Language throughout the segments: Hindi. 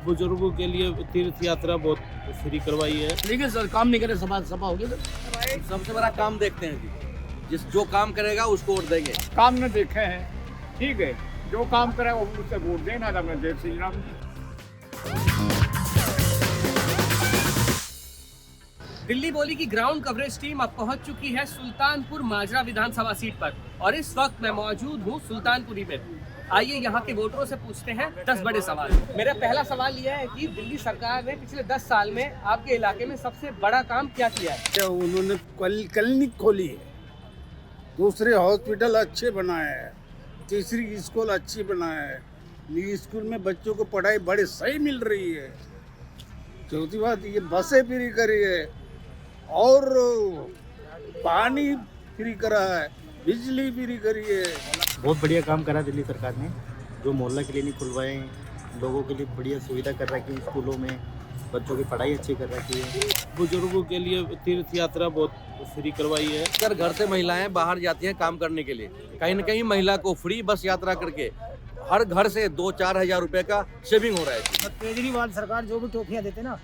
बुजुर्गों के लिए तीर्थ यात्रा बहुत फ्री करवाई है। ठीक है सर, काम नहीं करे सभा होगी सर। सबसे बड़ा काम देखते हैं जी, जो काम करेगा उसको वोट देंगे। काम न देखे हैं, ठीक है, जो काम करे वो उससे वोट देना था। जय श्री राम। दिल्ली बोली की ग्राउंड कवरेज टीम अब पहुंच चुकी है सुल्तानपुर माजरा विधानसभा सीट पर और इस वक्त मैं मौजूद हूं सुल्तानपुरी में। आइए यहाँ के वोटरों से पूछते हैं 10 बड़े सवाल। मेरा पहला सवाल यह है कि दिल्ली सरकार ने पिछले 10 साल में आपके इलाके में सबसे बड़ा काम क्या किया है? उन्होंने क्लिनिक खोली है, दूसरे हॉस्पिटल अच्छे बनाए हैं, तीसरी स्कूल अच्छी बनाए है, स्कूल में बच्चों को पढ़ाई बड़ी सही मिल रही है। चौथी बात ये बसें फ्री करी है और पानी फ्री करा है, बिजली फ्री करी है। बहुत बढ़िया काम करा दिल्ली सरकार ने, जो मोहल्ला क्लिनिक खुलवाए हैं, लोगों के लिए बढ़िया सुविधा कर रखी है, स्कूलों में बच्चों की पढ़ाई अच्छी कर रखी है। बुजुर्गों के लिए तीर्थ यात्रा बहुत फ्री करवाई है। अगर घर से महिलाएं बाहर जाती हैं काम करने के लिए, कहीं न कहीं महिला को फ्री बस यात्रा करके हर घर से 2-4 हज़ार रुपए का सेविंग हो रहा है। केजरीवाल सरकार जो भी टोपियां देते ना,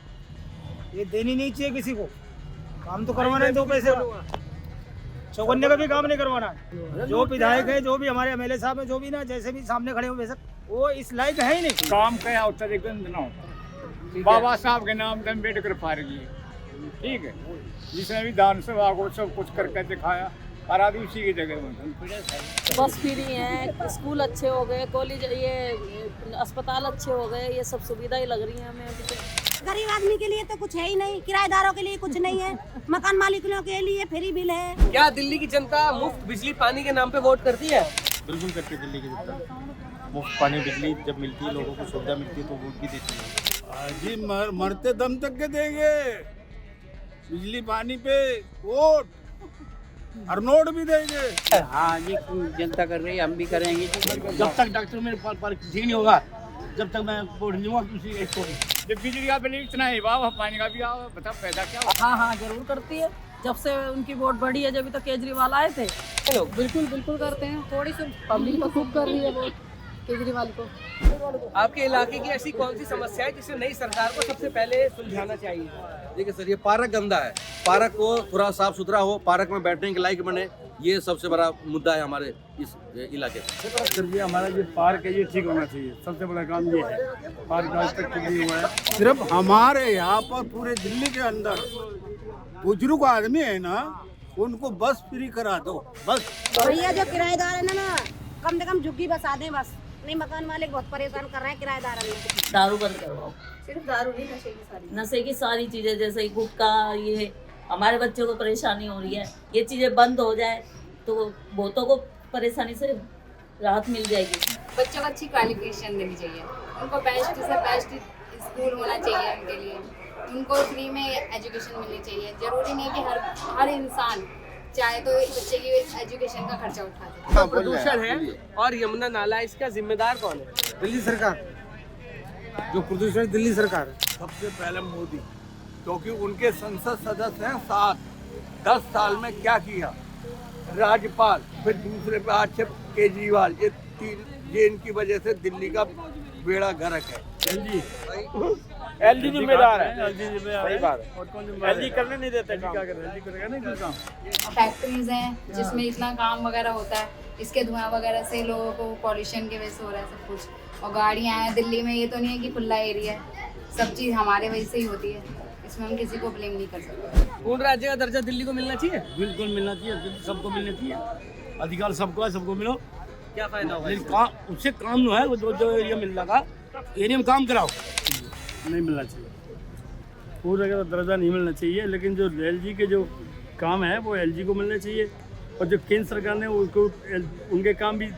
ये देनी नहीं चाहिए किसी को। काम तो करवाना है, 2 पैसे का चौकन्ने का भी काम नहीं करवाना। जो विधायक है, जो भी हमारे एमएलए साहब है, जो भी ना जैसे भी सामने खड़े हो बेशक, वो इस लायक है ही नहीं। काम क्या होता है ना, बाबा साहब के नाम से अम्बेडकर फारगी, ठीक है, जिसने भी दान सेवा को सब कुछ करके दिखाया और आदि उसी की जगह। बस फ्री है, स्कूल अच्छे हो गए, कॉलेज, ये अस्पताल अच्छे हो गए, ये सब सुविधाएं लग रही हैं हमें अभी तो। गरीब आदमी के लिए तो कुछ है ही नहीं, किराएदारों के लिए कुछ नहीं है, मकान मालिकों के लिए फ्री बिल है। क्या दिल्ली की जनता मुफ्त बिजली पानी के नाम पे वोट करती है? बिल्कुल करती है दिल्ली की जनता। मुफ्त पानी बिजली जब मिलती है, लोगों को सुविधा मिलती है तो वोट भी देती है। जी मरते दम तक के देंगे बिजली पानी पे वोट और नोट भी देंगे। हाँ, ये जनता कर रही है, हम भी करेंगे। जब तक डॉक्टर मेरे पास ठीक नहीं होगा, जब तक मैं वोट नहीं दूंगा। जब बिजली का बिल इतना ही वाह, पानी का भी आओ, बता पैदा क्या। हाँ, जरूर करती है। जब से उनकी वोट बढ़ी है, जब तक केजरीवाल आए थे, बिल्कुल करते हैं। थोड़ी सी पब्लिक को खूब कर रही है वोट केजरीवाल को। आपके इलाके की ऐसी कौन सी समस्या है जिसे नई सरकार को सबसे पहले सुलझाना चाहिए? देखिए सर, ये पार्क गंदा है, पार्क को थोड़ा साफ सुथरा हो, पार्क में बैठने के लायक बने, ये सबसे बड़ा मुद्दा है हमारे इस इलाके में। सर ये हमारा जो पार्क है ये ठीक होना चाहिए, सबसे बड़ा काम ये है। पार्क आज तक ठीक नहीं हुआ है। सिर्फ हमारे यहाँ पर पूरे दिल्ली के अंदर बुजुर्ग आदमी है ना, उनको बस फ्री करा दो बस। भैया जो किराएदार है ना, कम से कम झुग्गी बसा दें बस। नहीं, मकान मालिक बहुत परेशान कर रहे हैं किराएदार में। दारू बंद करवाओ। सिर्फ दारू नहीं, नशे की सारी चीजें, जैसे गुटखा, ये हमारे बच्चों को परेशानी हो रही है, ये चीजें बंद हो जाए तो बहुतों को परेशानी से राहत मिल जाएगी। बच्चों को अच्छी क्वालिफिकेशन देनी चाहिए, उनको बेस्ट से बेस्ट स्कूल होना चाहिए उनके लिए, उनको फ्री में एजुकेशन मिलनी चाहिए। जरूरी नहीं कि हर इंसान चाहे तो बच्चे की एजुकेशन का खर्चा उठा दे। प्रदूषण है और यमुना नाला, इसका जिम्मेदार कौन है? दिल्ली सरकार, जो प्रदूषण दिल्ली सरकार है। सबसे पहले मोदी, क्योंकि उनके संसद सदस्य हैं 7। 10 साल में क्या किया, राज्यपाल, फिर दूसरे पे आज से केजरीवाल, ये इनकी वजह से दिल्ली का बेड़ा गर्क है। एलजी जिम्मेदार है, सही बात है। एलजी करने नहीं देते काम, क्या कर रहे हैं? एलजी करेगा नहीं काम। फैक्ट्रीज हैं जिसमें इतना काम वगैरह होता है, इसके धुआं वगैरह से लोगों को पॉल्यूशन की वजह से हो रहा है सब कुछ। और गाड़ियाँ हैं दिल्ली में, ये तो नहीं है कि खुला एरिया है, सब चीज़ हमारे वजह से ही होती है, इसमें हम किसी को ब्लेम नहीं कर सकते। पूर्ण राज्य का दर्जा दिल्ली को मिलना चाहिए? बिल्कुल मिलना चाहिए, सबको मिलना चाहिए। अधिकार सबको है, सबको मिलो। क्या फायदा होगा? उससे काम जो है, वो जो एरिया मिल रहा, एरिया में काम कराओ। नहीं मिलना चाहिए, पूरा का दर्जा नहीं मिलना चाहिए, लेकिन जो एलजी के जो काम है वो एलजी को मिलना चाहिए। और जो केंद्र सरकार ने उनको उनके काम भी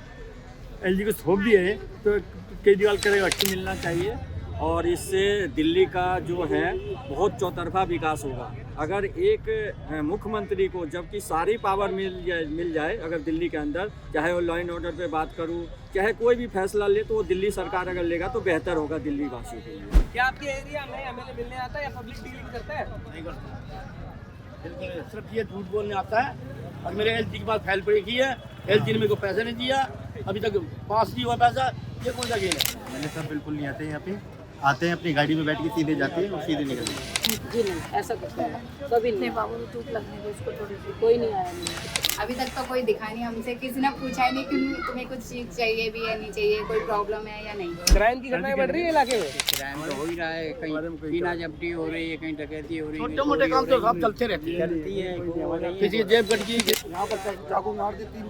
एलजी को सौंप दिए हैं, तो केजरीवाल करेगा। मिलना चाहिए और इससे दिल्ली का जो है बहुत चौतरफा विकास होगा। अगर एक मुख्यमंत्री को जबकि सारी पावर मिल जाए अगर दिल्ली के अंदर, चाहे वो लॉ एंड ऑर्डर पे बात करूँ, चाहे कोई भी फैसला ले, तो वो दिल्ली सरकार अगर लेगा तो बेहतर होगा दिल्ली वासियों के लिए। क्या आपके एरिया में एमएलए मिलने आता है या पब्लिक डीलिंग करता है? नहीं करता, सिर्फ ये झूठ बोलने आता है। और मेरे एलजी के पास फाइल पड़ी की है, एलजी ने मेरे को पैसा नहीं दिया, अभी तक पास नहीं हुआ पैसा, ये कौन सा गेम है? मैंने सर बिल्कुल नहीं आते यहाँ पे, आते हैं अपनी गाड़ी में बैठ के सीधे जाते हैं और सीधे निकलते हैं। जी नहीं, ऐसा कुछ नहीं, कभी नहीं। बाबू में टूट लगने को उसको थोड़ी सी कोई नहीं आया नहीं। अभी तक तो कोई दिखा नहीं, हमसे किसी ने पूछा ही नहीं कि तुम्हें कुछ चीज चाहिए भी है, नहीं चाहिए, कोई प्रॉब्लम है या नहीं। क्राइम की घटनाएं बढ़ रही है इलाके में। क्राइम तो हो ही रहा है, कहीं बिना जब्ती हो रही है, कहीं डकैती हो रही है। छोटे मोटे काम तो सब चलते रहते हैं। किसी की जेब कट गई, यहाँ पर चाकू मार दी 3,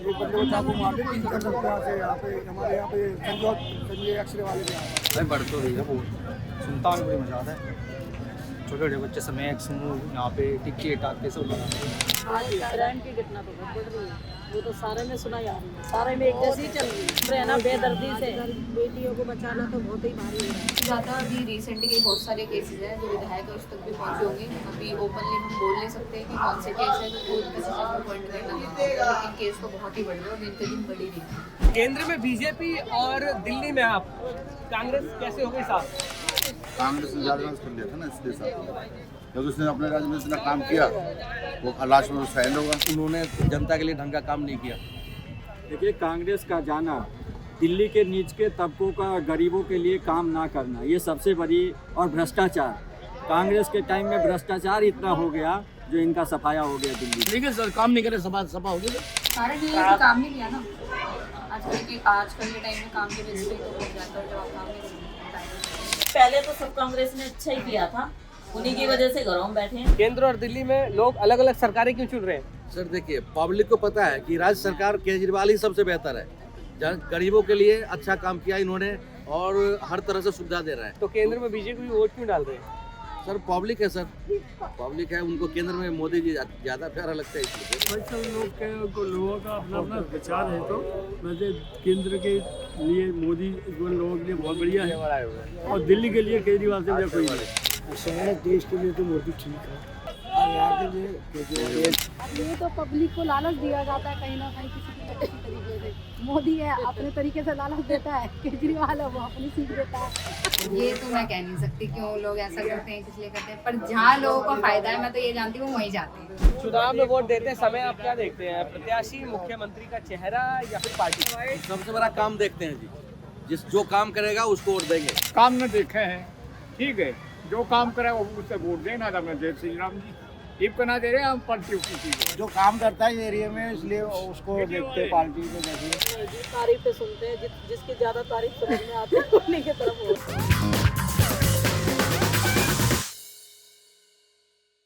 एक बंदे को चाकू मार दी 3 कर सकते हैं। यहाँ पे हमारे यहाँ पे संजय एक्सरे वाले भी आए हैं। बढ़ तो रही है बहुत, सुल्तानपुर में ज़्यादा है। छोटे छोटे बच्चे समय यहाँ पे टिक्की टाके सब लगाते हैं। आज क्राइम की घटना तो बहुत बढ़ रही है, वो तो सारे में सुना जा रही है, सारे में एक जैसी चल रही है। रहना बेदर्दी से बेटियों को बचाना तो बहुत ही भारी है। ज़्यादा अभी रिसेंटली बहुत सारे केसेस हैं जो विधायक उस तक भी पहुँचे होंगे। अभी ओपनली हम बोल नहीं सकते कि कौन से केस है, कोई किसी चीज़ में पॉइंट करना, लेकिन केस तो बहुत ही बढ़ रहे हैं और दिन के दिन बढ़ी रही है। केंद्र में बीजेपी और दिल्ली में आप, कांग्रेस कैसे हो गई साथ? कांग्रेस ने ज़्यादा कर लिया था ना, इसलिए साथ जब उसने अपने राज्य में इतना काम किया वो लास्ट में फैल होगा। उन्होंने जनता के लिए ढंग का काम नहीं किया। देखिए, कांग्रेस का जाना, दिल्ली के निचले तबकों का, गरीबों के लिए काम ना करना, ये सबसे बड़ी, और भ्रष्टाचार, कांग्रेस के टाइम में भ्रष्टाचार इतना हो गया जो इनका सफाया हो गया दिल्ली। ठीक है सर, काम नहीं करे सफा हो गया। सारे नहीं है, काम नहीं लिया ना। आजकल के टाइम में काम के बेसिस पे तो हो जाता है, जब आप काम नहीं करते। पहले तो सब कांग्रेस ने अच्छा ही किया था, उन्हीं की वजह से घरों में बैठे हैं। केंद्र और दिल्ली में लोग अलग अलग सरकारें क्यों चुन रहे हैं? सर देखिए, पब्लिक को पता है कि राज्य सरकार केजरीवाल ही सबसे बेहतर है। गरीबों के लिए अच्छा काम किया इन्होंने और हर तरह से सुविधा दे रहा है। तो केंद्र में बीजेपी वोट क्यों डाल रहे हैं? सर पब्लिक है, सर पब्लिक है, उनको केंद्र में मोदी जी ज़्यादा प्यारा लगता है इसलिए। लोगों का अपना अपना विचार है, तो वैसे केंद्र के लिए मोदी लोगों के लिए बहुत बढ़िया है और दिल्ली के लिए केजरीवाल से कोई नहीं। शहर देश के लिए तो मोदी ठीक है और यहाँ के लिए ये तो पब्लिक को लालच दिया जाता है कहीं ना कहीं किसी तरीके से। मोदी है अपने तरीके से लालच देता है, केजरीवाल है वो अपनी सीट देता है। ये तो मैं कह नहीं सकती क्यों लोग ऐसा करते हैं, किस लिए करते हैं, पर जहाँ लोगों को फायदा है मैं तो ये जानती हूँ वहीं जाते हैं। चुनाव में वोट देते समय आप क्या देखते हैं? प्रत्याशी, मुख्यमंत्री का चेहरा या फिर पार्टी? सबसे बड़ा काम देखते हैं जी, जो काम करेगा उसको वोट देंगे। काम न देखे हैं, ठीक है, जो काम करे वो उससे वोट देना था। मैं जय श्री राम जी टिप का ना दे रहे हम पार्टी की, जो काम करता है एरिया में इसलिए उसको देखते हैं पार्टी को। तारीफें सुनते हैं, जिसकी ज़्यादा तारीफ समझ में आती है उन्हीं की तरफ वोट।